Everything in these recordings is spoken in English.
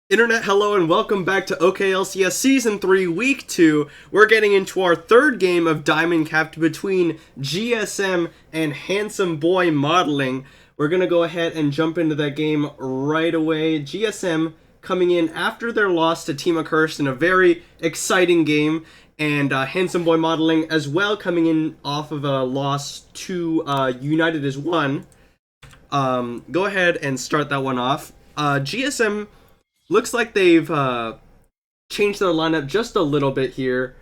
Internet, hello and welcome back to OKLCS Season 3 Week 2. We're getting into our third game of Diamond Capped between GSM and Handsome Boy Modeling. We're going to go ahead and jump into that game right away. GSM coming in after their loss to Team Accursed in a very exciting game. And Handsome Boy Modeling as well coming in off of a loss to United as One. Go ahead and start that one off. GSM... looks like they've changed their lineup just a little bit here.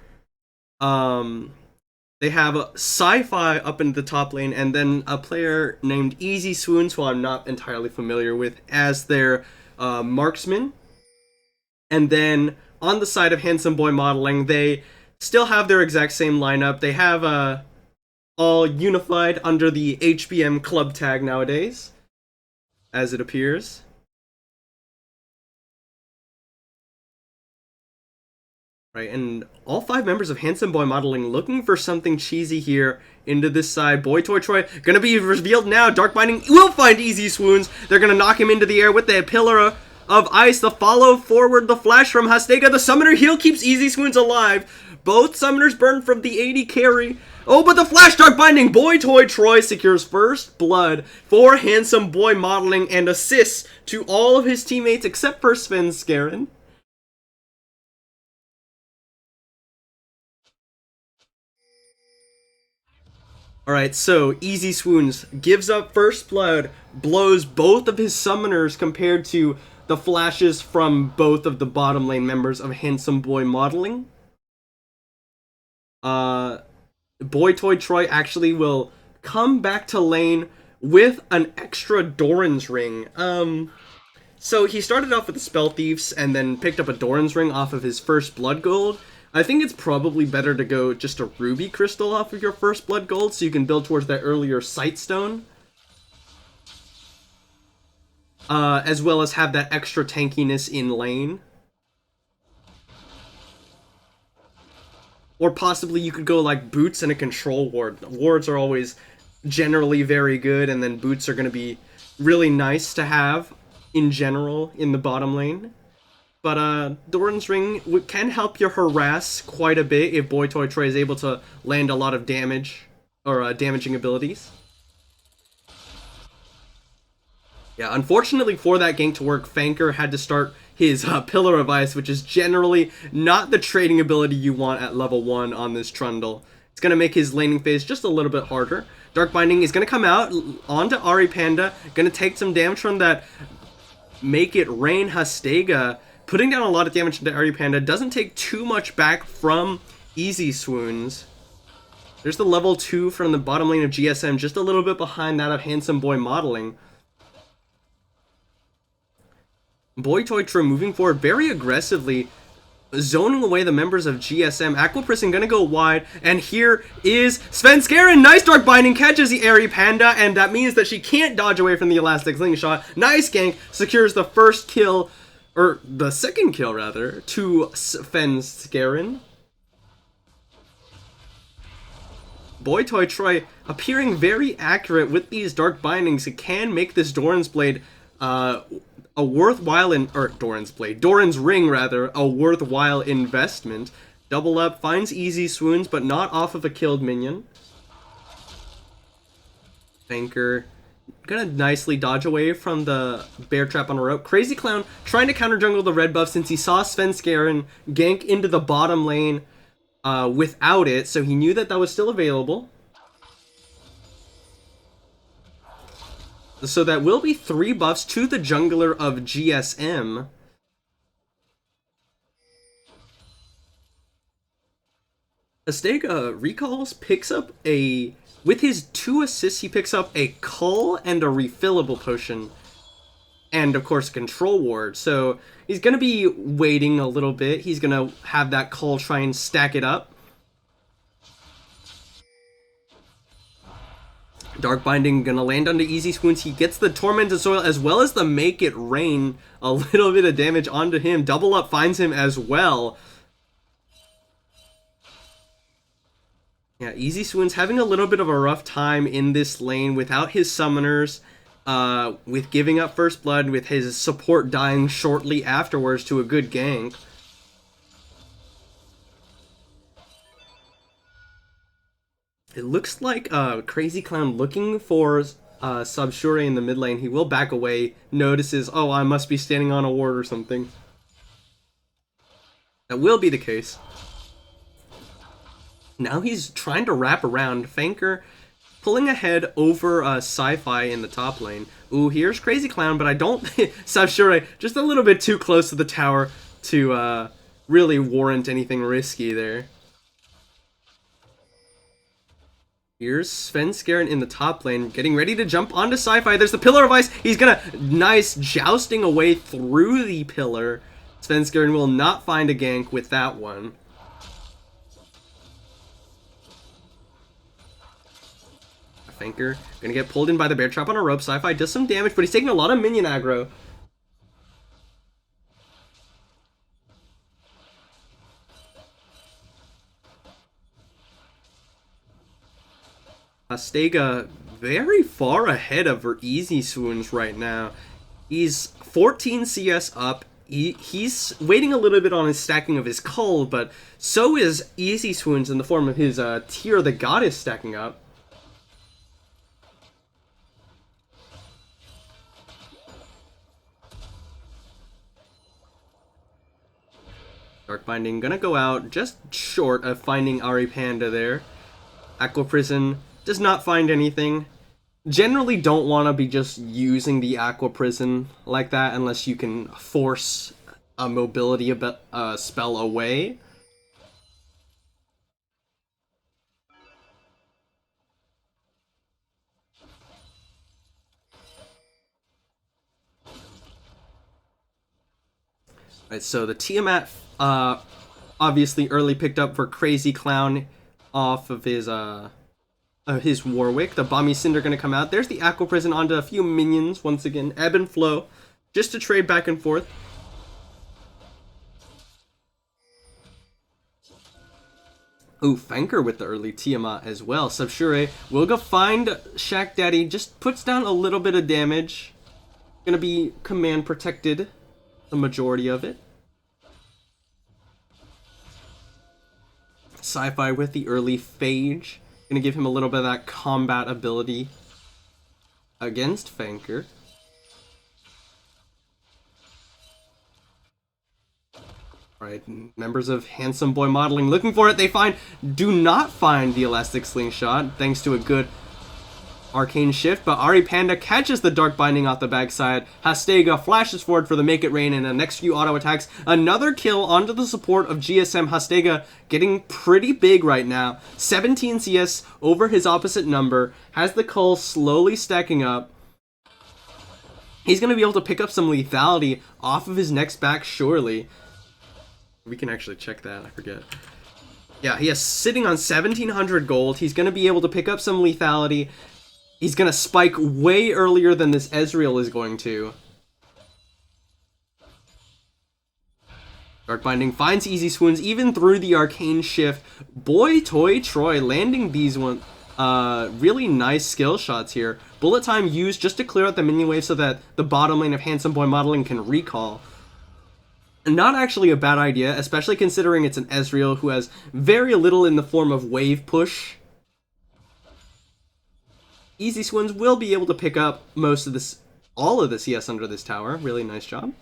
They have Sci-Fi up in the top lane, and then a player named Easy Swoons, who I'm not entirely familiar with, as their marksman. And then on the side of Handsome Boy Modeling, they still have their exact same lineup. They have all unified under the HBM club tag nowadays, as it appears. Right, and all 5 members of Handsome Boy Modeling looking for something cheesy here into this side. Boy Toy Troy gonna be revealed now. Dark Binding will find Easy Swoons. They're gonna knock him into the air with the pillar of ice. The follow forward, the flash from Hastega. The summoner heal keeps Easy Swoons alive. Both summoners burn from the 80 carry. Oh, but the flash Dark Binding. Boy Toy Troy secures first blood for Handsome Boy Modeling and assists to all of his teammates except for Sven Skaren. Alright, so Easy Swoons gives up first blood, blows both of his summoners compared to the flashes from both of the bottom lane members of Handsome Boy Modeling. Boy Toy Troy actually will come back to lane with an extra Doran's Ring. So he started off with the Spell Thieves and then picked up a Doran's Ring off of his first Blood Gold. I think it's probably better to go just a Ruby Crystal off of your first Blood Gold so you can build towards that earlier Sightstone. As well as have that extra tankiness in lane. Or possibly you could go like Boots and a Control Ward. Wards are always generally very good, and then Boots are going to be really nice to have in general in the bottom lane. But Doran's Ring can help you harass quite a bit if Boy Toy Troy is able to land a lot of damage, or damaging abilities. Yeah, unfortunately for that gank to work, Fanker had to start his Pillar of Ice, which is generally not the trading ability you want at level 1 on this Trundle. It's going to make his laning phase just a little bit harder. Dark Binding is going to come out onto Ari Panda, going to take some damage from that Make It Rain Hastega. Putting down a lot of damage into Ari Panda, doesn't take too much back from Easy Swoons. There's the level 2 from the bottom lane of GSM, just a little bit behind that of Handsome Boy Modeling. Boy Toy Troy moving forward very aggressively, zoning away the members of GSM. Aquaprison gonna go wide, and here is Sven Skaren. Nice Dark Binding, catches the Ari Panda, and that means that she can't dodge away from the Elastic Slingshot. Nice gank, secures the first kill, or the second kill rather, to Sven Skaren. Boy Toy Troy appearing very accurate with these Dark Bindings. It can make this Doran's Blade a worthwhile Doran's Ring rather, a worthwhile investment. Double up, finds Easy Swoons, but not off of a killed minion. Banker gonna nicely dodge away from the bear trap on a rope. Crazy Clown trying to counter jungle the red buff since he saw Sven Skaren gank into the bottom lane without it, so he knew that that was still available. So that will be 3 buffs to the jungler of GSM. Hastega recalls, picks up a... with his 2 assists, he picks up a Cull and a refillable potion. And, of course, a Control Ward. So, he's going to be waiting a little bit. He's going to have that Cull try and stack it up. Dark Binding going to land onto Easy Swoons. He gets the Tormented Soil as well as the Make It Rain. A little bit of damage onto him. Double Up finds him as well. Yeah, Easy Swoons having a little bit of a rough time in this lane without his summoners with giving up first blood, with his support dying shortly afterwards to a good gank. It looks like Crazy Clown looking for Subshure in the mid lane. He will back away, notices, oh, I must be standing on a ward or something. That will be the case. Now he's trying to wrap around. Fanker pulling ahead over Sci-Fi in the top lane. Ooh, here's Crazy Clown, but I don't... Subshure just a little bit too close to the tower to really warrant anything risky there. Here's Svenskeren in the top lane, getting ready to jump onto Sci-Fi. There's the Pillar of Ice. He's gonna nice jousting away through the pillar. Svenskeren will not find a gank with that one. Fanker gonna get pulled in by the bear trap on a rope. Sci-Fi does some damage, but he's taking a lot of minion aggro. Hastega very far ahead of her Easy Swoons right now. He's 14 CS up. He's waiting a little bit on his stacking of his Cull, but so is Easy Swoons in the form of his Tear the Goddess stacking up. Dark Binding gonna go out just short of finding Ari Panda there. Aqua Prison does not find anything. Generally don't want to be just using the Aqua Prison like that unless you can force a mobility spell away. Right, so the Tiamat obviously early picked up for Crazy Clown off of his Warwick. The Bomby Cinder gonna come out. There's the Aqua Prison onto a few minions once again. Ebb and flow, just to trade back and forth. Ooh, Fanker with the early Tiamat as well. Subshure will go find Shack Daddy. Just puts down a little bit of damage. Gonna be command protected, the majority of it. Sci-Fi with the early Phage. Gonna give him a little bit of that combat ability against Fanker. Alright, members of Handsome Boy Modeling looking for it. They do not find the Elastic Slingshot, thanks to a good Arcane Shift, but Ari Panda catches the Dark Binding off the backside. Hastega flashes forward for the Make It Rain and the next few auto attacks. Another kill onto the support of GSM. Hastega getting pretty big right now. 17 CS over his opposite number. Has the Cull slowly stacking up. He's going to be able to pick up some lethality off of his next back, surely. We can actually check that, I forget. Yeah, he is sitting on 1,700 gold. He's going to be able to pick up some lethality. He's going to spike way earlier than this Ezreal is going to. Dark Binding finds Easy Swoons even through the Arcane Shift. Boy Toy Troy landing these really nice skill shots here. Bullet time used just to clear out the minion wave so that the bottom lane of Handsome Boy Modeling can recall. Not actually a bad idea, especially considering it's an Ezreal who has very little in the form of wave push. Easy Swoons will be able to pick up most of this, all of the CS under this tower. Really nice job.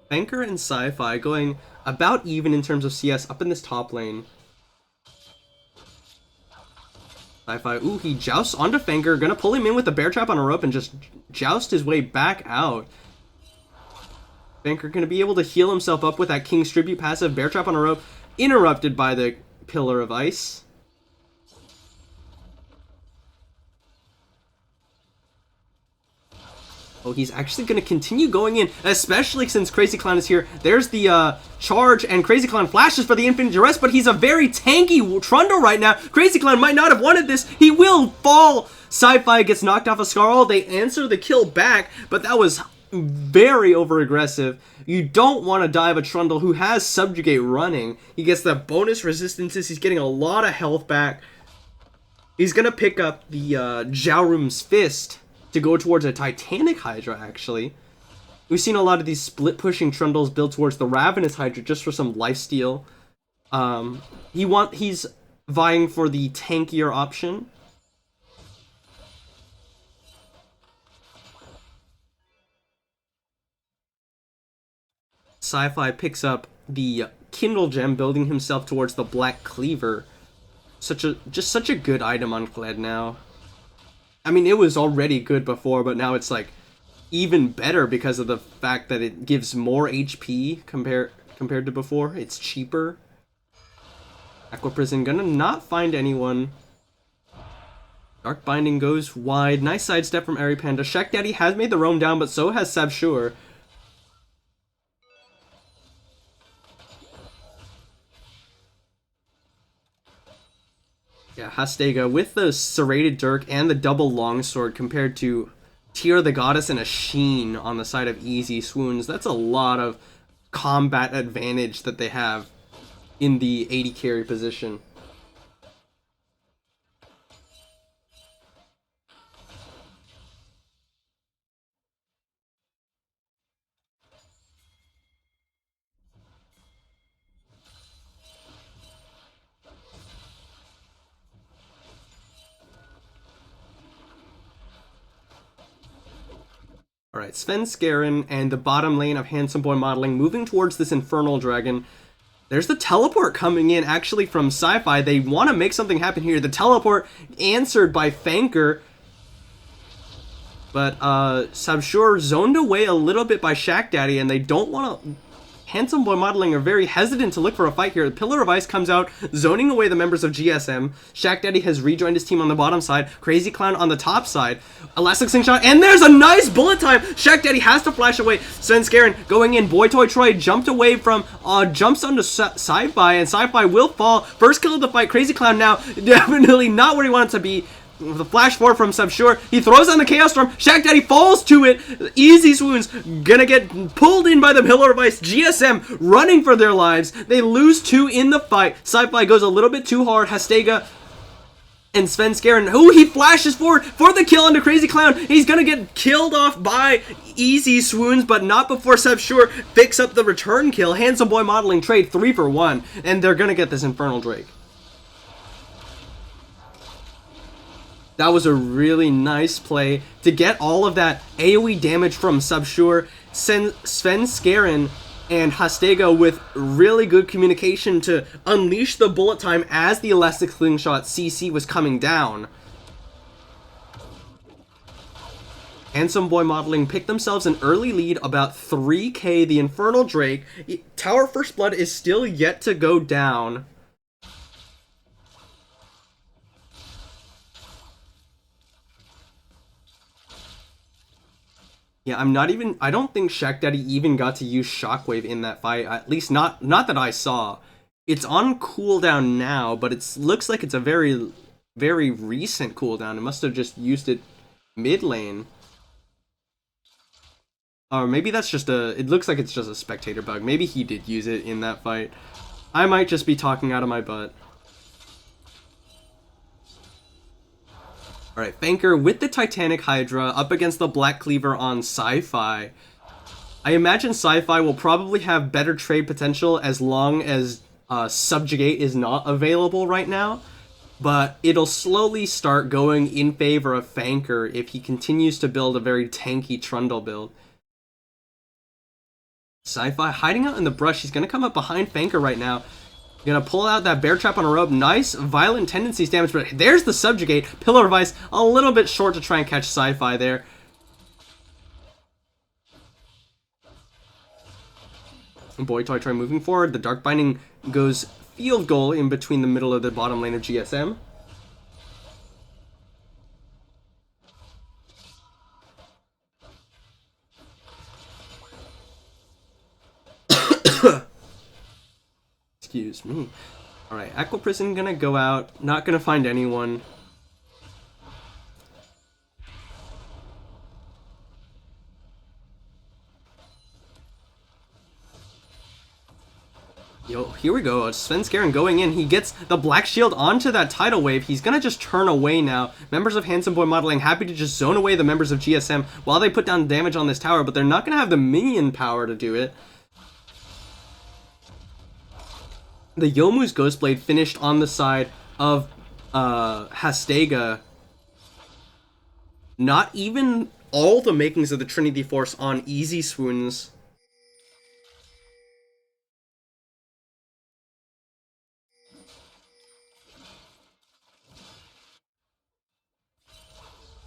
Fanker and Sci-Fi going about even in terms of CS up in this top lane. Sci-Fi, ooh, he jousts onto Fanker, gonna pull him in with the bear trap on a rope and just joust his way back out. Fanker gonna be able to heal himself up with that King's Tribute passive, bear trap on a rope, interrupted by the Pillar of Ice. Oh, he's actually going to continue going in, especially since Crazy Clown is here. There's the charge, and Crazy Clown flashes for the Infinite Duress, but he's a very tanky Trundle right now. Crazy Clown might not have wanted this. He will fall. Sci-Fi gets knocked off a Scarl. They answer the kill back, but that was very over-aggressive. You don't want to dive a Trundle who has Subjugate running. He gets the bonus resistances. He's getting a lot of health back. He's going to pick up the Xiaorum's Fist to go towards a Titanic Hydra, actually. We've seen a lot of these split-pushing Trundles built towards the Ravenous Hydra just for some lifesteal. He's vying for the tankier option. Sci-Fi picks up the Kindle Gem, building himself towards the Black Cleaver. Just such a good item on Kled now. I mean, it was already good before, but now it's like even better because of the fact that it gives more HP compared to before. It's cheaper. Aqua Prison gonna not find anyone. Dark Binding goes wide. Nice sidestep from Airy Panda. Shack Daddy has made the roam down, but so has Sabshur. Yeah, Hastega with the Serrated Dirk and the double longsword compared to Tear the Goddess and a Sheen on the side of Easy Swoons. That's a lot of combat advantage that they have in the 80 carry position. Alright, Svenskeren and the bottom lane of Handsome Boy Modeling moving towards this Infernal Dragon. There's the teleport coming in actually from Sci-Fi. They want to make something happen here. The teleport answered by Fanker. But Sabshur zoned away a little bit by Shack Daddy, and they don't want to... Handsome Boy Modeling are very hesitant to look for a fight here. The Pillar of Ice comes out, zoning away the members of GSM. Shack Daddy has rejoined his team on the bottom side. Crazy Clown on the top side. Elastic Slingshot, and there's a nice bullet time! Shack Daddy has to flash away. Svenskeren going in. Boy Toy Troy jumped away from, jumps onto Sci-Fi, and Sci-Fi will fall. First kill of the fight. Crazy Clown now definitely not where he wanted to be. The flash forward from Sabshur. He throws on the Chaos Storm. Shack Daddy falls to it. Easy Swoons gonna get pulled in by the Pillar of Ice. GSM running for their lives. They lose 2 in the fight. Sci-Fi goes a little bit too hard. Hastega and Svenskeren. Ooh, he flashes forward for the kill onto Crazy Clown. He's gonna get killed off by Easy Swoons, but not before Sabshur picks up the return kill. Handsome Boy Modeling trade 3 for 1, and they're gonna get this Infernal Drake. That was a really nice play to get all of that AoE damage from Sabshur. Svenskeren and Hastega with really good communication to unleash the bullet time as the Elastic Slingshot CC was coming down. Handsome Boy Modeling picked themselves an early lead, about 3k. The Infernal Drake. Tower First Blood is still yet to go down. Yeah, I don't think Shack Daddy even got to use Shockwave in that fight, at least not that I saw. It's on cooldown now, but it looks like it's a very, very recent cooldown. It must have just used it mid lane. Or maybe that's just it looks like it's just a spectator bug. Maybe he did use it in that fight. I might just be talking out of my butt. Alright, Fanker with the Titanic Hydra up against the Black Cleaver on Sci-Fi. I imagine Sci-Fi will probably have better trade potential as long as Subjugate is not available right now. But it'll slowly start going in favor of Fanker if he continues to build a very tanky Trundle build. Sci-Fi hiding out in the brush. He's going to come up behind Fanker right now. Gonna pull out that Bear Trap on a rope. Nice Violent Tendencies damage, but there's the Subjugate. Pillar of Ice a little bit short to try and catch Sci-Fi there. Boy Toy Troy moving forward. The Dark Binding goes field goal in between the middle of the bottom lane of GSM. Excuse me. Alright, Aqua Prison gonna go out. Not gonna find anyone. here we go. Svenskeren going in. He gets the black shield onto that tidal wave. He's gonna just turn away now. Members of Handsome Boy Modeling happy to just zone away the members of GSM while they put down damage on this tower, but they're not gonna have the minion power to do it. The Youmuu's Ghostblade finished on the side of Hastega. Not even all the makings of the Trinity Force on easy swoons.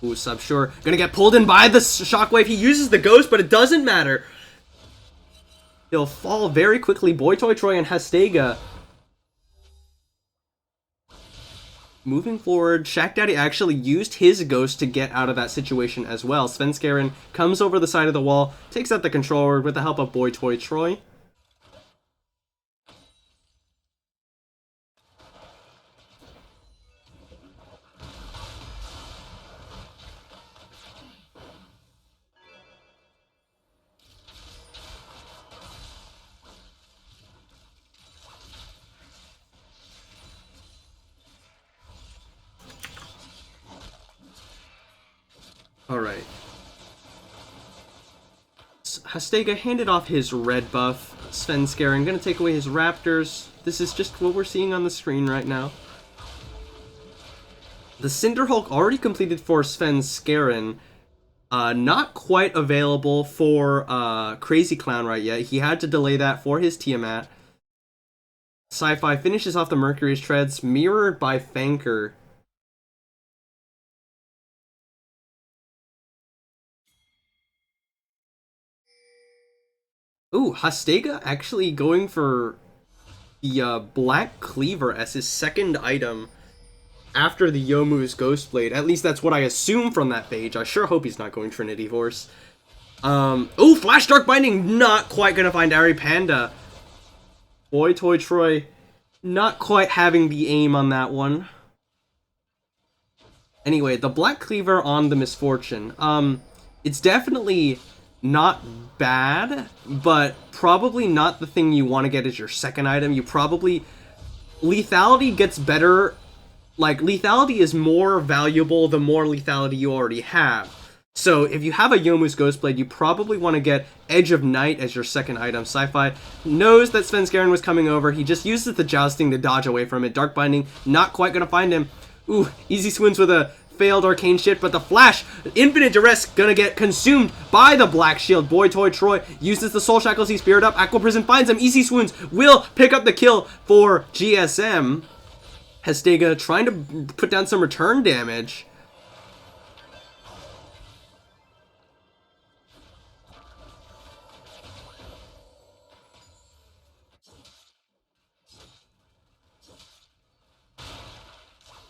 Ooh, Subsure gonna get pulled in by the shockwave. He uses the ghost, but it doesn't matter. He'll fall very quickly. Boy Toy Troy and Hastega moving forward. Shack Daddy actually used his ghost to get out of that situation as well. Svenskeren comes over the side of the wall, takes out the controller with the help of Boy Toy Troy. Alright. Hastega handed off his red buff. Svenskeren gonna take away his raptors. This is just what we're seeing on the screen right now. The Cinder Hulk already completed for Svenskeren. Not quite available for Crazy Clown right yet. He had to delay that for his Tiamat. Sci-Fi finishes off the Mercury's Treads, mirrored by Fanker. Ooh, Hastega actually going for the Black Cleaver as his second item after the Youmuu's Ghostblade. At least that's what I assume from that page. I sure hope he's not going Trinity Force. Ooh, Flash Dark Binding, not quite gonna find Ari Panda. Boy Toy Troy, not quite having the aim on that one. Anyway, the Black Cleaver on the Misfortune. It's definitely not bad, but probably not the thing you want to get as your second item. You probably... Lethality gets better. Like, lethality is more valuable the more lethality you already have. So, if you have a Youmuu's Ghostblade, you probably want to get Edge of Night as your second item. Sci-Fi knows that Svenskeren was coming over. He just uses the Jousting to dodge away from it. Dark Binding, not quite going to find him. Ooh, easy swoons with a failed arcane shift, but the Flash, Infinite Duress, gonna get consumed by the Black Shield. Boy Toy Troy uses the Soul Shackles, he's Spirit Up. Aqua Prison finds him. Easy swoons will pick up the kill for GSM. Hastega trying to put down some return damage.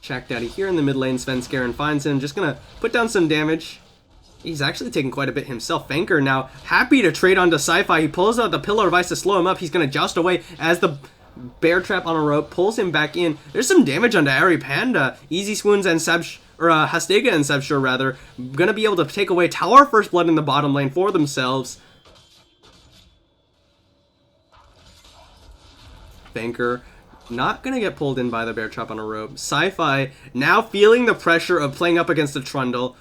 Shack Daddy here in the mid lane. Svenskeren finds him. Just gonna put down some damage. He's actually taking quite a bit himself. Fanker now happy to trade onto Sci-Fi. He pulls out the Pillar of Ice to slow him up. He's gonna joust away as the Bear Trap on a rope pulls him back in. There's some damage onto Ari Panda. Easy Swoons and Hastega and Sebshur rather gonna be able to take away Tower First Blood in the bottom lane for themselves. Fanker not gonna get pulled in by the Bear Trap on a rope. Sci-Fi now feeling the pressure of playing up against the Trundle.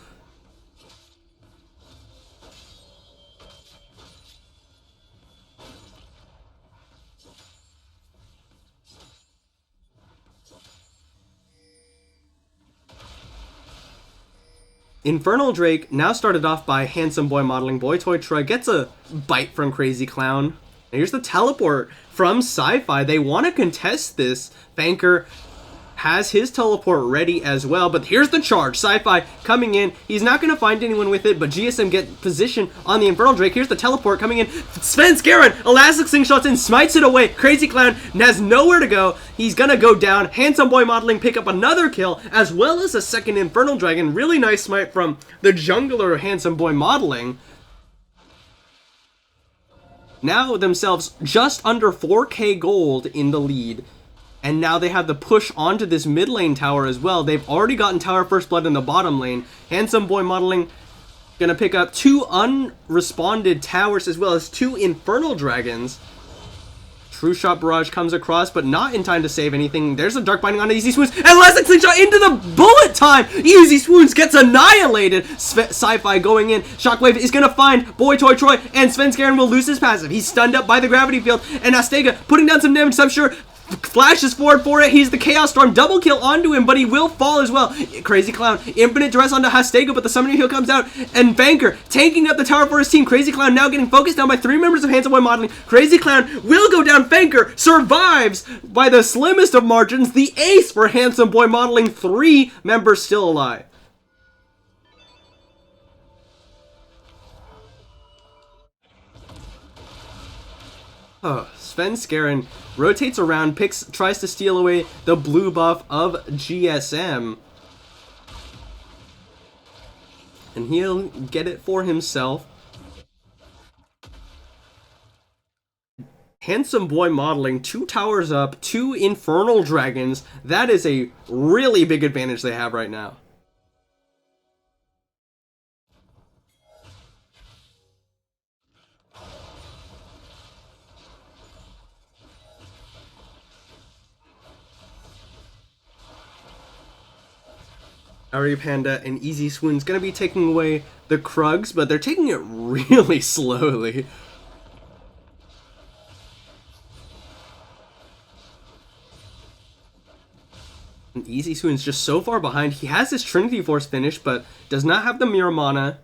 Infernal Drake now started off by Handsome Boy Modeling. Boy Toy Troy gets a bite from Crazy Clown. And here's the teleport from Sci-Fi. They want to contest this. Fanker has his teleport ready as well, but here's the charge. Sci-Fi coming in. He's not going to find anyone with it, but GSM get position on the Infernal Drake. Here's the teleport coming in. Svenskeren, Elastic Slingshots in, smites it away. Crazy Clown has nowhere to go. He's going to go down. Handsome Boy Modeling pick up another kill, as well as a second Infernal Dragon. Really nice smite from the jungler Handsome Boy Modeling. Now themselves just under 4k gold in the lead. And now they have the push onto this mid lane tower as well. They've already gotten Tower First Blood in the bottom lane. Handsome Boy Modeling gonna pick up 2 unresponded towers as well as 2 Infernal Dragons. True Shot Barrage comes across, but not in time to save anything. There's a Dark Binding on Easy Swoons, and Elastic Slingshot into the bullet time! Easy Swoons gets annihilated! Sci-Fi going in. Shockwave is gonna find Boy Toy Troy, and Svenskeren will lose his passive. He's stunned up by the Gravity Field, and Astega putting down some damage, so I'm sure flashes forward for it. He's the Chaos Storm, double kill onto him, but he will fall as well. Crazy Clown, infinite duress onto Hastega, but the Summoning Heal comes out, and Banker taking up the tower for his team. Crazy Clown now getting focused down by 3 members of Handsome Boy Modeling. Crazy Clown will go down. Banker survives by the slimmest of margins. The ace for Handsome Boy Modeling. 3 members still alive. Oh, Svenskeren rotates around, tries to steal away the blue buff of GSM. And he'll get it for himself. Handsome Boy Modeling, 2 towers up, 2 Infernal Dragons. That is a really big advantage they have right now. Ari Panda and Easy Swoon's gonna be taking away the Krugs, but they're taking it really slowly. And Easy Swoon's just so far behind. He has his Trinity Force finish, but does not have the Mirror Mana,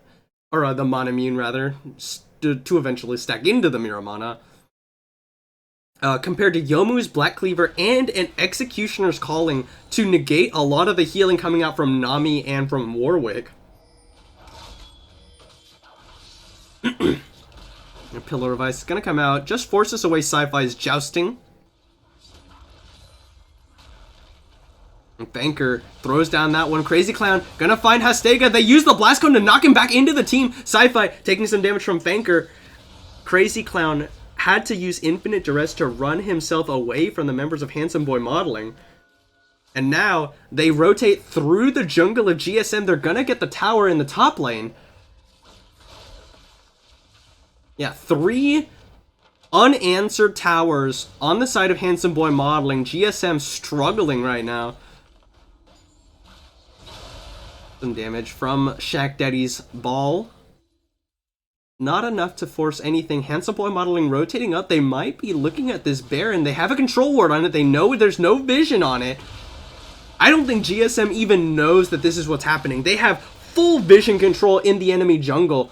or the Mana Immune rather, to eventually stack into the Mirror Mana. Compared to Yomu's Black Cleaver and an Executioner's Calling to negate a lot of the healing coming out from Nami and from Warwick. A Pillar of Ice is going to come out, just forces away Sci-Fi's Jousting. Banker throws down that one. Crazy Clown gonna find Hastega. They use the Blast Cone to knock him back into the team. Sci-Fi taking some damage from Banker. Crazy Clown had to use Infinite Duress to run himself away from the members of Handsome Boy Modeling. And now they rotate through the jungle of GSM. They're gonna get the tower in the top lane. Yeah, 3 unanswered towers on the side of Handsome Boy Modeling. GSM struggling right now. Some damage from Shaq Daddy's ball. Not enough to force anything. Handsome Boy Modeling rotating up. They might be looking at this Baron. They have a control ward on it. They know there's no vision on it. I don't think GSM even knows that this is what's happening. They have full vision control in the enemy jungle.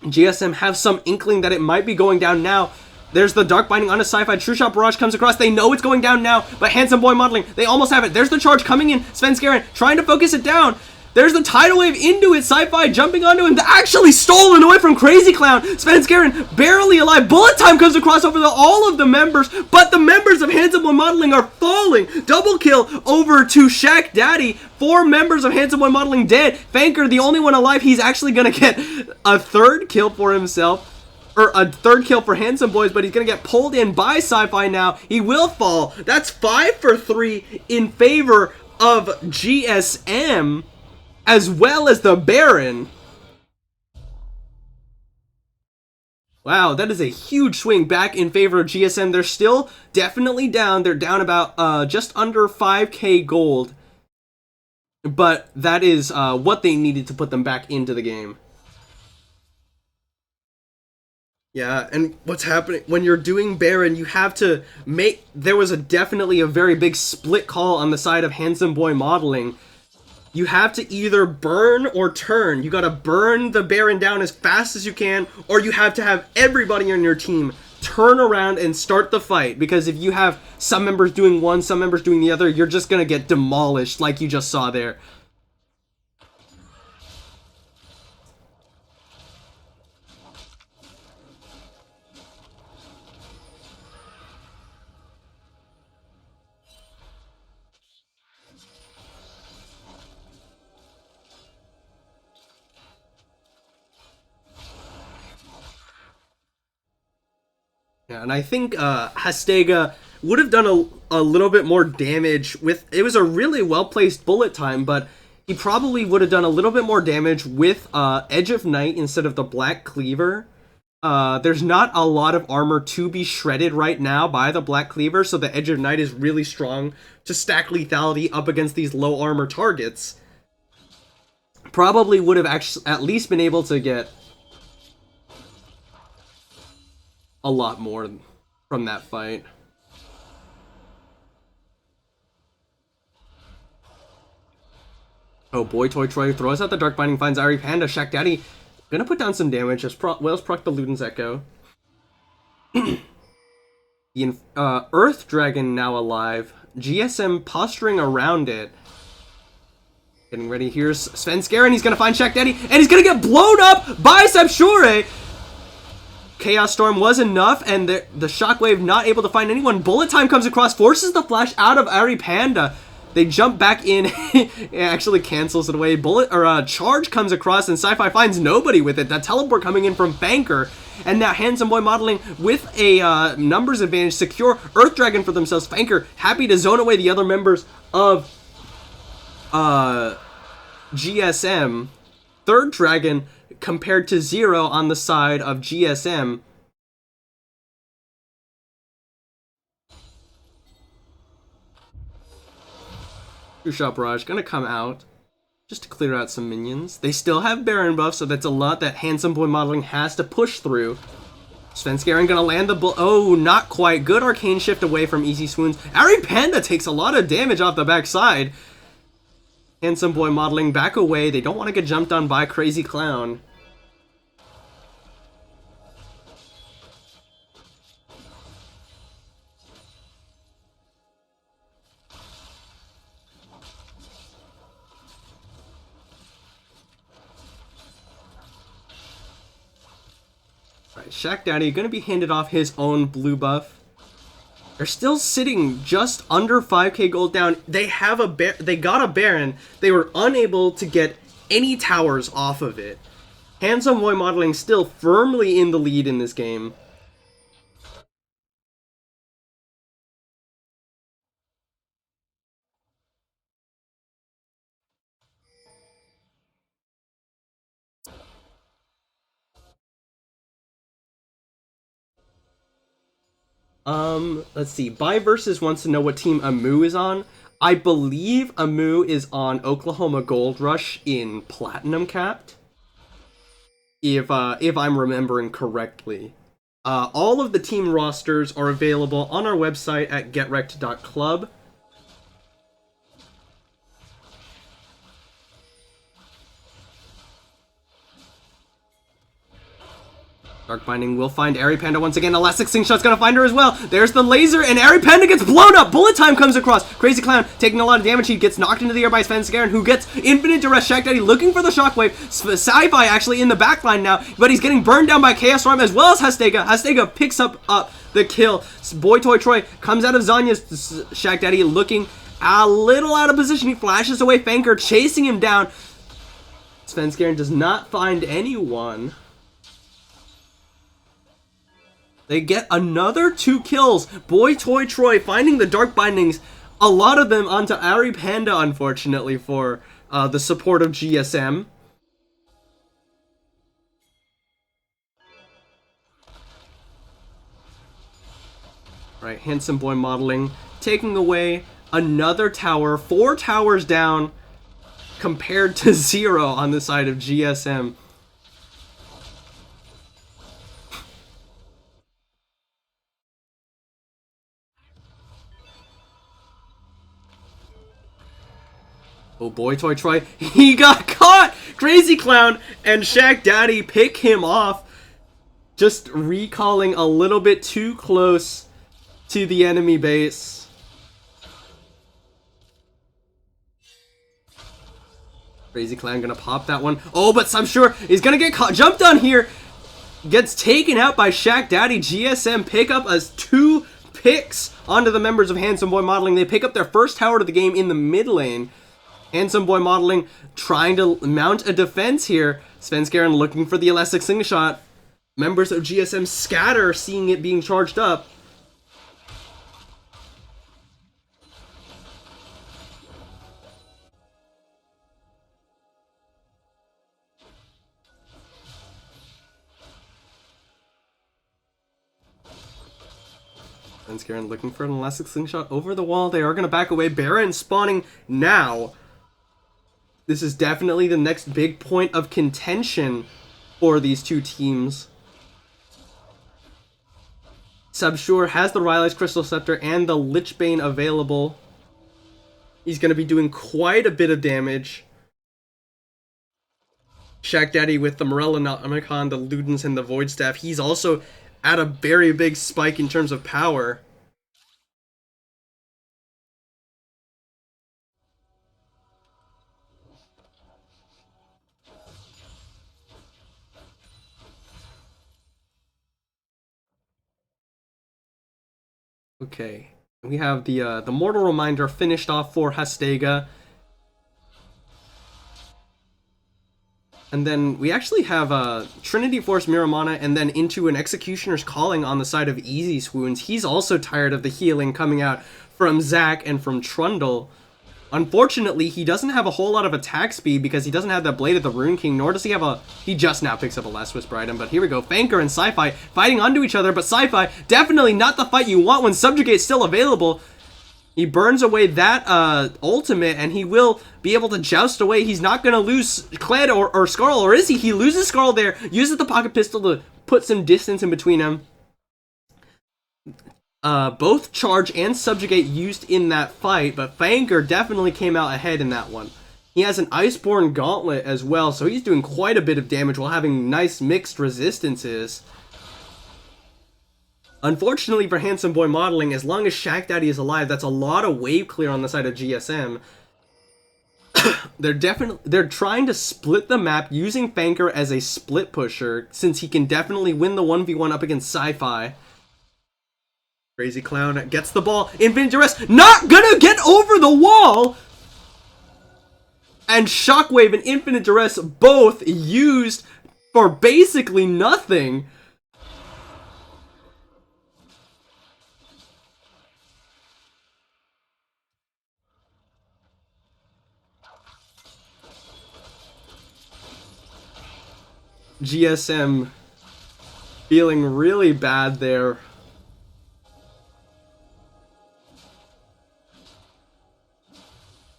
GSM have some inkling that it might be going down now. There's the Dark Binding on a Sci-Fi. True Shot Barrage comes across. They know it's going down now, but Handsome Boy Modeling, they almost have it. There's the charge coming in. Svenskeren trying to focus it down. There's the Tidal Wave into it. Sci-Fi jumping onto him. Actually stolen away from Crazy Clown. Svenskeren barely alive. Bullet Time comes across over all of the members, but the members of Handsome Boy Modeling are falling. Double kill over to Shaq Daddy. 4 members of Handsome Boy Modeling dead. Banker, the only one alive. He's actually going to get a 3rd kill for himself. Or a 3rd kill for Handsome Boys, but he's going to get pulled in by Sci-Fi now. He will fall. That's 5 for 3 in favor of GSM, as well as the Baron. Wow, that is a huge swing back in favor of GSM. They're still definitely down. They're down about just under 5k gold. But that is what they needed to put them back into the game. Yeah, and what's happening when you're doing Baron, you have to make... There was definitely a very big split call on the side of Handsome Boy Modeling. You have to either burn or turn. You gotta burn the Baron down as fast as you can, or you have to have everybody on your team turn around and start the fight. Because if you have some members doing one, some members doing the other, you're just gonna get demolished like you just saw there. Yeah, and I think Hastega would have done a little bit more damage with... It was a really well-placed bullet time, but he probably would have done a little bit more damage with Edge of Night instead of the Black Cleaver. There's not a lot of armor to be shredded right now by the Black Cleaver, so the Edge of Night is really strong to stack lethality up against these low armor targets. Probably would have actually at least been able to get a lot more from that fight. Oh, Boy Toy Troy throws out the Dark Binding, finds Ari Panda. Shaq Daddy gonna put down some damage as Whales proc the Luden's Echo. The Earth Dragon now alive. GSM posturing around it. Getting ready. Here's Svenskeren. He's gonna find Shaq Daddy, and he's gonna get blown up by Sepshure. Chaos Storm was enough, and the Shockwave not able to find anyone. Bullet Time comes across, forces the flash out of Ari Panda. They jump back in. It actually cancels it away. Charge comes across, and Sci-Fi finds nobody with it. That teleport coming in from Banker. And now Handsome Boy Modeling with a numbers advantage, secure Earth Dragon for themselves. Banker happy to zone away the other members of GSM. Third Dragon compared to 0 on the side of GSM. Two-Shot Barrage gonna come out just to clear out some minions. They still have Baron buff, so that's a lot that Handsome Boy Modeling has to push through. Svenskeren gonna land the oh, not quite. Good Arcane Shift away from Easy Swoons. Ari Panda takes a lot of damage off the backside. Handsome Boy Modeling back away. They don't want to get jumped on by Crazy Clown. Right, Shaq Daddy gonna be handed off his own blue buff. They're still sitting just under 5k gold down. They have they got a Baron. They were unable to get any towers off of it. Handsome Boy Modeling still firmly in the lead in this game. Let's see. Buy Versus wants to know what team Amu is on. I believe Amu is on Oklahoma Gold Rush in Platinum Capped. If I'm remembering correctly. All of the team rosters are available on our website at getrect.club. Dark Binding will find Ari Panda once again. Elastic Slingshot's gonna find her as well. There's the laser, and Ari Panda gets blown up. Bullet Time comes across. Crazy Clown taking a lot of damage. He gets knocked into the air by Svenskeren, who gets infinite duress. Shaq Daddy looking for the Shockwave. Sci-Fi actually in the backline now, but he's getting burned down by Chaos Storm as well as Hastega. Hastega picks up the kill. Boy Toy Troy comes out of Zanya's. Shaq Daddy looking a little out of position. He flashes away Fanker, chasing him down. Svenskeren does not find anyone. They get another 2 kills. Boy Toy Troy finding the Dark Bindings. A lot of them onto Ari Panda, unfortunately, for the support of GSM. Right, Handsome Boy Modeling taking away another tower. 4 towers down compared to 0 on the side of GSM. Oh, Boy Toy Troy, he got caught! Crazy Clown and Shaq Daddy pick him off. Just recalling a little bit too close to the enemy base. Crazy Clown gonna pop that one. Oh, but I'm sure he's gonna get caught. Jumped on here. Gets taken out by Shaq Daddy. GSM pick up as 2 picks onto the members of Handsome Boy Modeling. They pick up their first tower of the game in the mid lane. Handsome Boy Modeling trying to mount a defense here. Svenskeren looking for the Elastic Slingshot. Members of GSM scatter, seeing it being charged up. Svenskeren looking for an elastic slingshot over the wall. They are going to back away. Baron spawning now. This is definitely the next big point of contention for these two teams. Subshore has the Rylai's Crystal Scepter and the Lichbane available. He's going to be doing quite a bit of damage. Shaq Daddy with the Morellonomicon, the Ludens, and the Void Staff. He's also at a very big spike in terms of power. Okay, we have the Mortal Reminder finished off for Hastega. And then we actually have Trinity Force Miramana and then into an Executioner's Calling on the side of Easy Swoons. He's also tired of the healing coming out from Zac and from Trundle. Unfortunately, he doesn't have a whole lot of attack speed because he doesn't have that Blade of the Rune King, nor does he have a... He just now picks up a Last Whisper item, but here we go. Fanker and Sci-Fi fighting onto each other, but Sci-Fi definitely not the fight you want when Subjugate's still available. He burns away that ultimate, and he will be able to joust away. He's not going to lose Kled or Skarl, or is he? He loses Skarl there, uses the Pocket Pistol to put some distance in between him. Both Charge and Subjugate used in that fight, but Fanker definitely came out ahead in that one. He has an Iceborne Gauntlet as well, so he's doing quite a bit of damage while having nice mixed resistances. Unfortunately for Handsome Boy Modeling, as long as Shaq Daddy is alive, that's a lot of wave clear on the side of GSM. They're trying to split the map using Fanker as a split pusher, since he can definitely win the 1v1 up against Sci-Fi. Crazy Clown gets the ball. Infinite Duress not gonna get over the wall! And Shockwave and Infinite Duress both used for basically nothing. GSM feeling really bad there.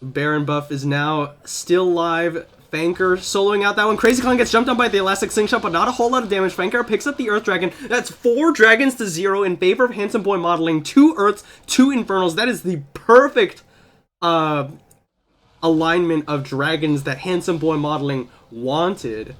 Baron buff is now still live. Fanker soloing out that one. Crazy Clown gets jumped on by the Elastic Slingshot, but not a whole lot of damage. Fanker picks up the Earth Dragon. That's 4 dragons to 0 in favor of Handsome Boy Modeling. 2 Earths, 2 Infernals. That is the perfect alignment of dragons that Handsome Boy Modeling wanted.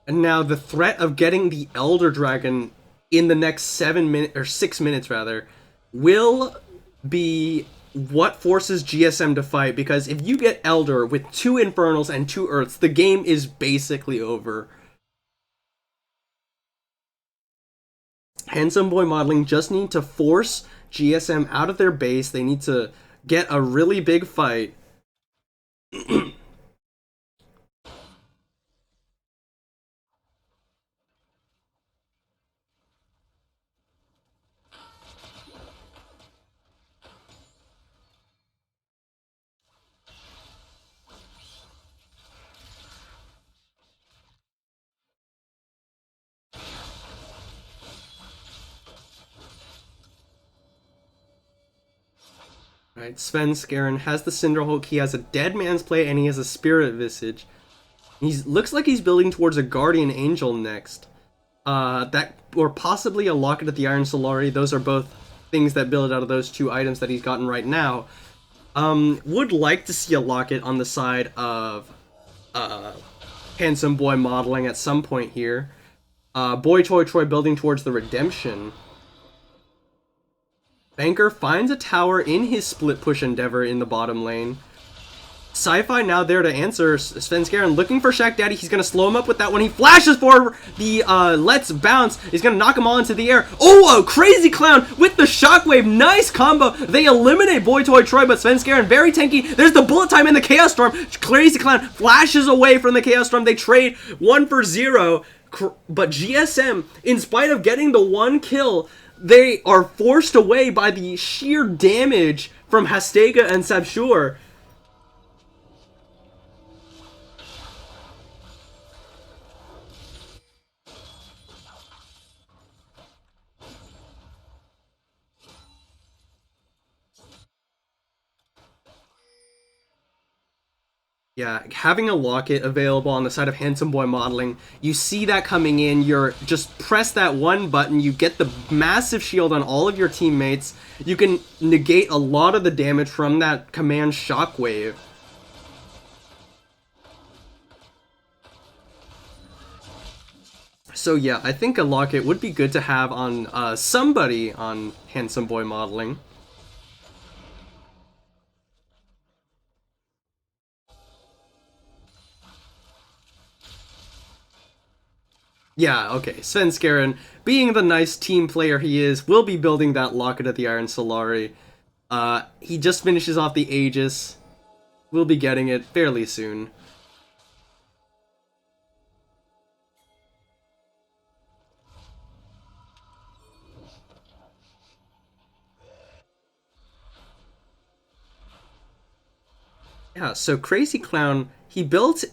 And now the threat of getting the Elder Dragon in the next 7 minutes, or 6 minutes rather, will be what forces GSM to fight, because if you get Elder with 2 Infernals and 2 Earths, the game is basically over. Handsome Boy Modeling just need to force GSM out of their base. They need to get a really big fight. Right, Svenskeren has the Cinderhulk, he has a Dead Man's Play, and he has a Spirit Visage. He looks like he's building towards a Guardian Angel next. Or possibly a Locket of the Iron Solari. Those are both things that build out of those 2 items that he's gotten right now. Would like to see a Locket on the side of Handsome Boy Modeling at some point here. Boy Toy Troy building towards the Redemption. Banker finds a tower in his split push endeavor in the bottom lane. Sci-Fi now there to answer. Svenskeren looking for Shaq Daddy. He's going to slow him up with that one. He flashes forward. The Let's Bounce is going to knock him all into the air. Oh, a Crazy Clown with the Shockwave. Nice combo. They eliminate Boy Toy Troy, but Svenskeren very tanky. There's the Bullet Time in the Chaos Storm. Crazy Clown flashes away from the Chaos Storm. They trade 1 for 0. But GSM, in spite of getting the 1 kill, they are forced away by the sheer damage from Hastega and Sabshur. Yeah, having a locket available on the side of Handsome Boy Modeling, you see that coming in, you're just press that one button, you get the massive shield on all of your teammates, you can negate a lot of the damage from that command shockwave. So yeah, I think a locket would be good to have on somebody on Handsome Boy Modeling. Yeah, okay. Svenskeren, being the nice team player he is, will be building that Locket of the Iron Solari. He just finishes off the Aegis. We'll be getting it fairly soon. Yeah, so Crazy Clown, he built,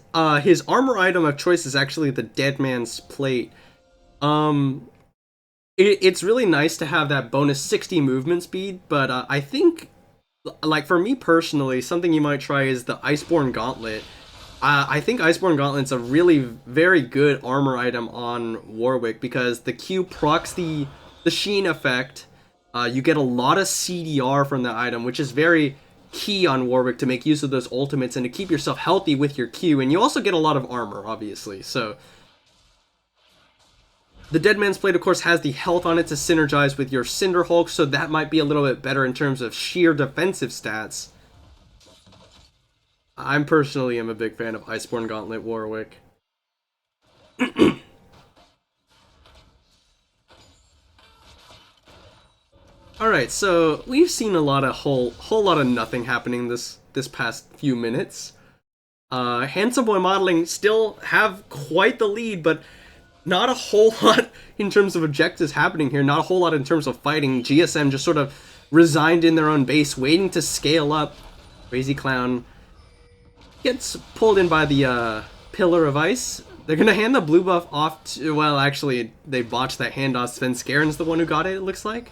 his armor item of choice is actually the Dead Man's Plate. Um, it's really nice to have that bonus 60 movement speed, but I think, like for me personally, something you might try is the Iceborne Gauntlet. I think Iceborne Gauntlet's a really very good armor item on Warwick because the Q procs the Sheen effect. You get a lot of CDR from the item, which is very key on Warwick to make use of those ultimates and to keep yourself healthy with your Q. And you also get a lot of armor, obviously. So the Dead Man's Plate, of course, has the health on it to synergize with your Cinder Hulk, so that might be a little bit better in terms of sheer defensive stats. I'm personally am a big fan of Iceborne Gauntlet Warwick. Alright, so we've seen a lot of whole lot of nothing happening this past few minutes. Handsome Boy Modeling still have quite the lead, but not a whole lot in terms of objectives happening here. Not a whole lot in terms of fighting. GSM just sort of resigned in their own base, waiting to scale up. Crazy Clown gets pulled in by the Pillar of Ice. They're gonna hand the blue buff off to, well, actually, they botched that handoff. Svenskaren's the one who got it, it looks like.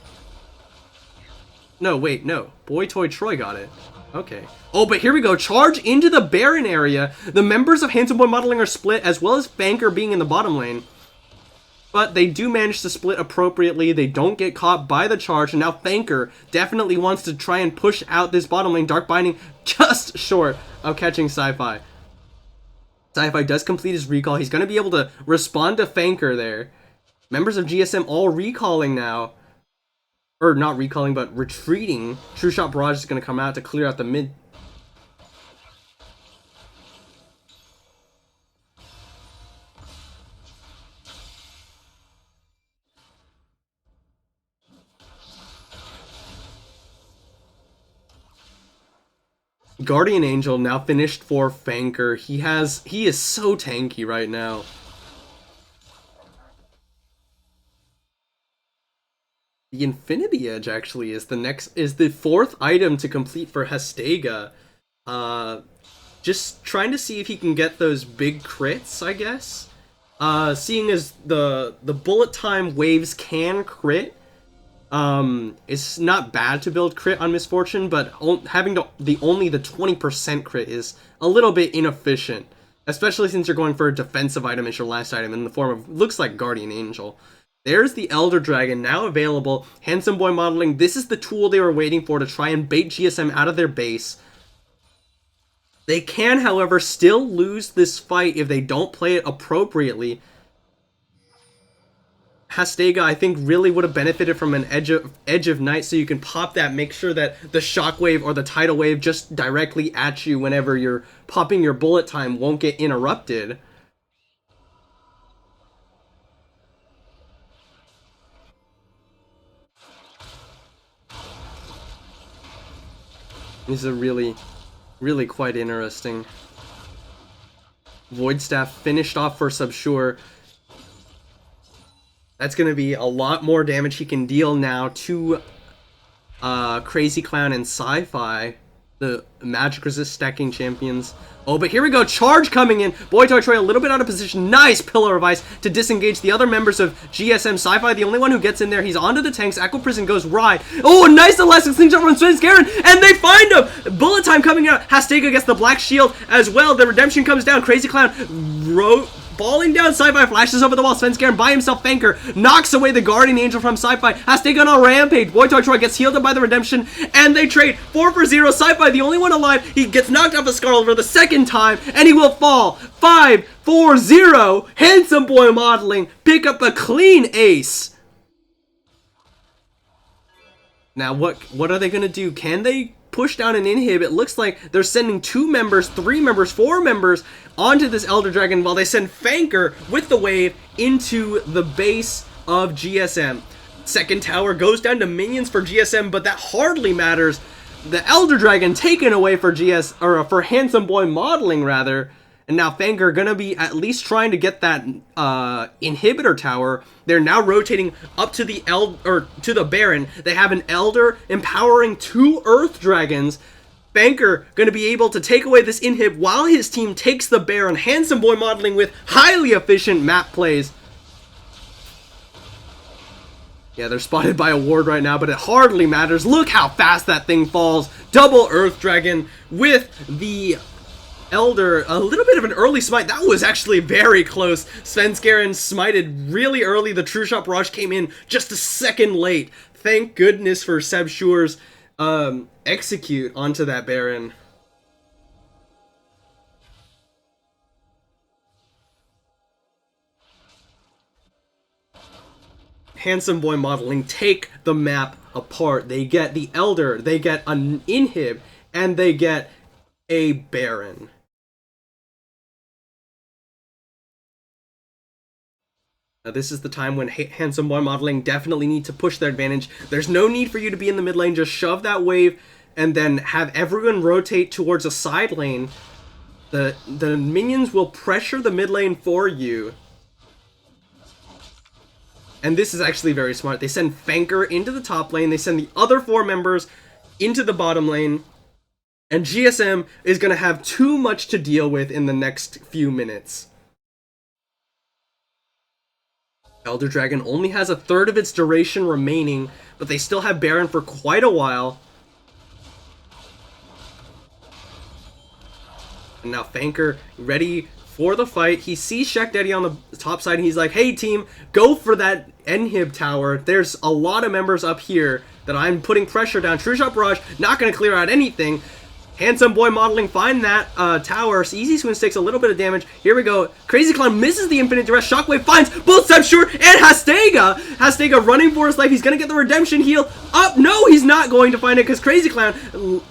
No, wait, no. Boy Toy Troy got it. Okay. Oh, but here we go. Charge into the Baron area. The members of Handsome Boy Modeling are split, as well as Banker being in the bottom lane. But they do manage to split appropriately. They don't get caught by the charge. And now Banker definitely wants to try and push out this bottom lane. Dark Binding just short of catching Sci-Fi. Sci-Fi does complete his recall. He's going to be able to respond to Banker there. Members of GSM all recalling now. Or not recalling, but retreating. True Shot Barrage is going to come out to clear out the mid. Guardian Angel now finished for Fanker. He is so tanky right now. The Infinity Edge actually is the fourth item to complete for Hastega. Just trying to see if he can get those big crits, I guess. Seeing as the bullet time waves can crit, it's not bad to build crit on Misfortune, but having only the 20% crit is a little bit inefficient, especially since you're going for a defensive item as your last item in the form of, looks like Guardian Angel. There's the Elder Dragon now available. Handsome Boy Modeling, this is the tool they were waiting for to try and bait GSM out of their base. They can, however, still lose this fight if they don't play it appropriately. Hastega, I think, really would have benefited from an Edge of Night, so you can pop that, make sure that the Shockwave or the Tidal Wave just directly at you whenever you're popping your bullet time won't get interrupted. This is a really quite interesting. Void Staff finished off for Subsure. That's going to be a lot more damage he can deal now to Crazy Clown and Sci-Fi. the magic resist stacking champions. Oh, but here we go. Charge coming in. Boy Toy Troy a little bit out of position. Nice pillar of ice to disengage the other members of GSM. Sci-Fi, the only one who gets in there. He's onto the tanks. Aqua Prison goes right. Oh, a nice elastic slingshot from Sven Skaren, and they find him. Bullet time coming out. Hastega gets the black shield as well. The redemption comes down. Crazy Clown falling down. Sci-Fi flashes over the wall. Sven Skaren by himself. Fanker knocks away the guardian angel from Sci-Fi. Hastega on a rampage. Boy Toy Troy gets healed up by the redemption, and they trade 4 for 0. Sci-Fi, the only one alive. He gets knocked off a Scarlet for the second time, and he will fall. 5, 4, 0. Handsome Boy Modeling pick up a clean ace. Now what are they gonna do? Can they push down an inhib? It looks like they're sending 2 members, 3 members, 4 members onto this Elder Dragon while they send Fanker with the wave into the base of GSM. Second tower goes down to minions for GSM, but that hardly matters. The Elder Dragon taken away for for Handsome Boy Modeling rather. And now Fanker gonna be at least trying to get that inhibitor tower. They're now rotating up to the to the Baron. They have an Elder empowering 2 Earth Dragons. Fanker gonna be able to take away this inhib while his team takes the Baron. Handsome Boy Modeling with highly efficient map plays. Yeah, they're spotted by a ward right now, but it hardly matters. Look how fast that thing falls. Double Earth Dragon with the Elder, a little bit of an early smite. That was actually very close. Sven Skaren smited really early. The True Shot Barrage came in just a second late. Thank goodness for Seb Shure's execute onto that Baron. Handsome Boy Modeling take the map apart. They get the Elder, they get an inhib, and they get a Baron. Now this is the time when Handsome Boy Modeling definitely need to push their advantage. There's no need for you to be in the mid lane. Just shove that wave and then have everyone rotate towards a side lane. The minions will pressure the mid lane for you. And this is actually very smart. They send Fanker into the top lane. They send the other 4 members into the bottom lane. And GSM is going to have too much to deal with in the next few minutes. Elder Dragon only has a third of its duration remaining, but they still have Baron for quite a while. And now Fanker ready for the fight. He sees Shaq Daddy on the top side, and he's like, hey team, go for that inhib tower. There's a lot of members up here that I'm putting pressure down. True Shot Barrage, not going to clear out anything. Handsome Boy Modeling find that tower. Easy Swings takes a little bit of damage. Here we go. Crazy Clown misses the Infinite Duress. Shockwave finds both Seb Shure and Hastega. Hastega running for his life. He's going to get the redemption heal up. No, he's not going to find it because Crazy Clown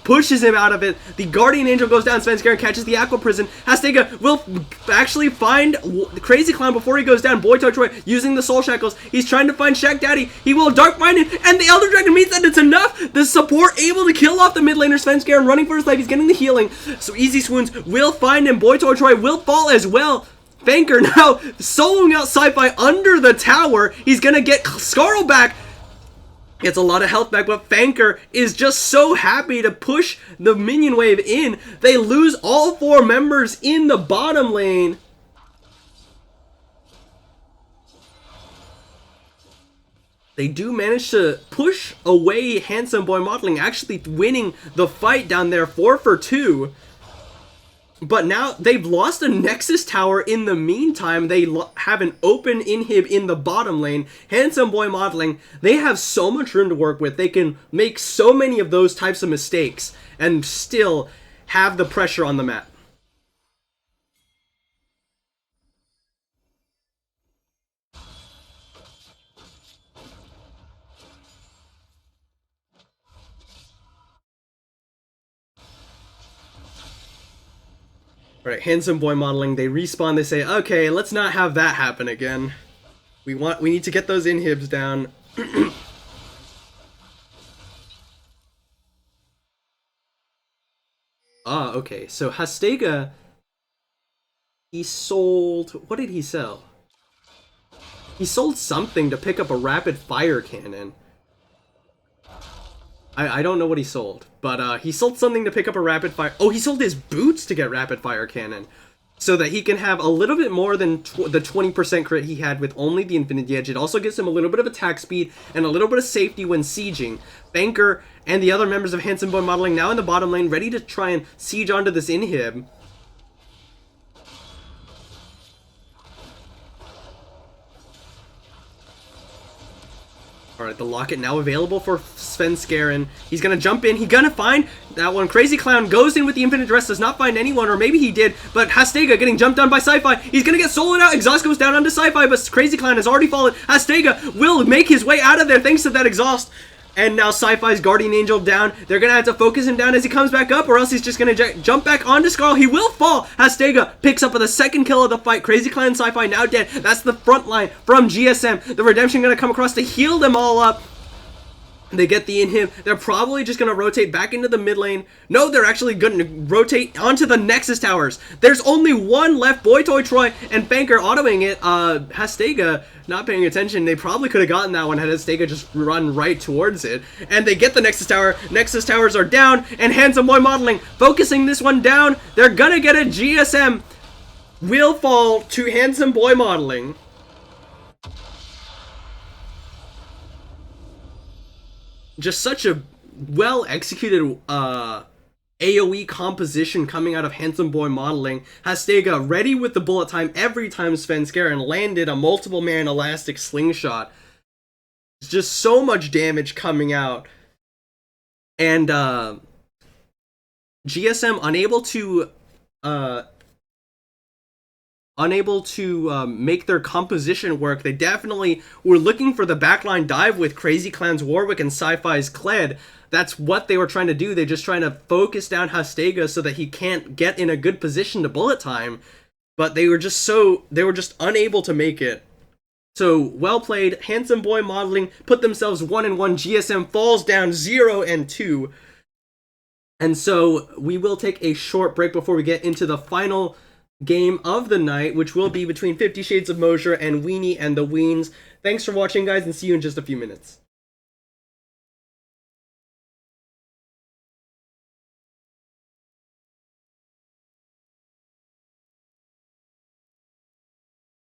pushes him out of it. The Guardian Angel goes down. Sven Skaren catches the Aqua Prison. Hastega will actually find Crazy Clown before he goes down. Boy Toy Troy using the Soul Shackles. He's trying to find Shaq Daddy. He will Dark Find it, and the Elder Dragon meets that. It's enough. The support able to kill off the mid laner. Sven Skaren running for his life. He's getting the healing, so Easy Swoons will find him. Boy Toy Troy will fall as well. Fanker now soloing out Sci-Fi under the tower. He's gonna get Scarl back. Gets a lot of health back, but Fanker is just so happy to push the minion wave in. They lose all 4 members in the bottom lane. They do manage to push away Handsome Boy Modeling, actually winning the fight down there 4 for 2. But now they've lost a Nexus Tower in the meantime. They have an open inhib in the bottom lane. Handsome Boy Modeling, they have so much room to work with. They can make so many of those types of mistakes and still have the pressure on the map. Alright, Handsome Boy Modeling, they respawn, they say, okay, let's not have that happen again. We need to get those inhibs down. Okay, so Hastega, he sold, what did he sell? He sold something to pick up a rapid fire cannon. I don't know what he sold, but he sold something to pick up a rapid fire. Oh, he sold his boots to get rapid fire cannon, so that he can have a little bit more than the 20% crit he had with only the Infinity Edge. It also gives him a little bit of attack speed and a little bit of safety when sieging. Banker and the other members of Handsome Boy Modeling now in the bottom lane, ready to try and siege onto this inhib. Alright, the locket now available for Svenskeren. He's gonna jump in. He's gonna find that one. Crazy Clown goes in with the Infinite Dress, does not find anyone, or maybe he did, but Hastega getting jumped on by Sci-Fi. He's gonna get soloed out. Exhaust goes down onto Sci-Fi, but Crazy Clown has already fallen. Hastega will make his way out of there thanks to that exhaust. And now Sci-Fi's Guardian Angel down. They're going to have to focus him down as he comes back up, or else he's just going to jump back onto Scarl. He will fall. Hastega picks up the second kill of the fight. Crazy Clan and Sci-Fi now dead. That's the front line from GSM. The Redemption going to come across to heal them all up. They get the inhib. They're probably just going to rotate back into the mid lane. No, they're actually going to rotate onto the Nexus towers. There's only one left. Boy Toy Troy and Banker autoing it. Hastega not paying attention. They probably could have gotten that one had Hastega just run right towards it. And they get the Nexus tower. Nexus towers are down. And Handsome Boy Modeling focusing this one down. They're going to get a GSM. Will fall to Handsome Boy Modeling. Just such a well-executed AoE composition coming out of Handsome Boy Modeling. Hastega ready with the bullet time every time Svenskeren landed a multiple-man elastic slingshot. It's just so much damage coming out. And GSM unable to make their composition work. They definitely were looking for the backline dive with Crazy Clan's Warwick and Sci-Fi's Kled. That's what they were trying to do. They're just trying to focus down Hastega so that he can't get in a good position to bullet time. But they were just unable to make it. So, well played. Handsome Boy Modeling put themselves 1-1. GSM falls down 0-2. And so, we will take a short break before we get into the final game of the night, which will be between 50 Shades of Mosher and Weenie and the Weens. Thanks for watching, guys, and see you in just a few minutes.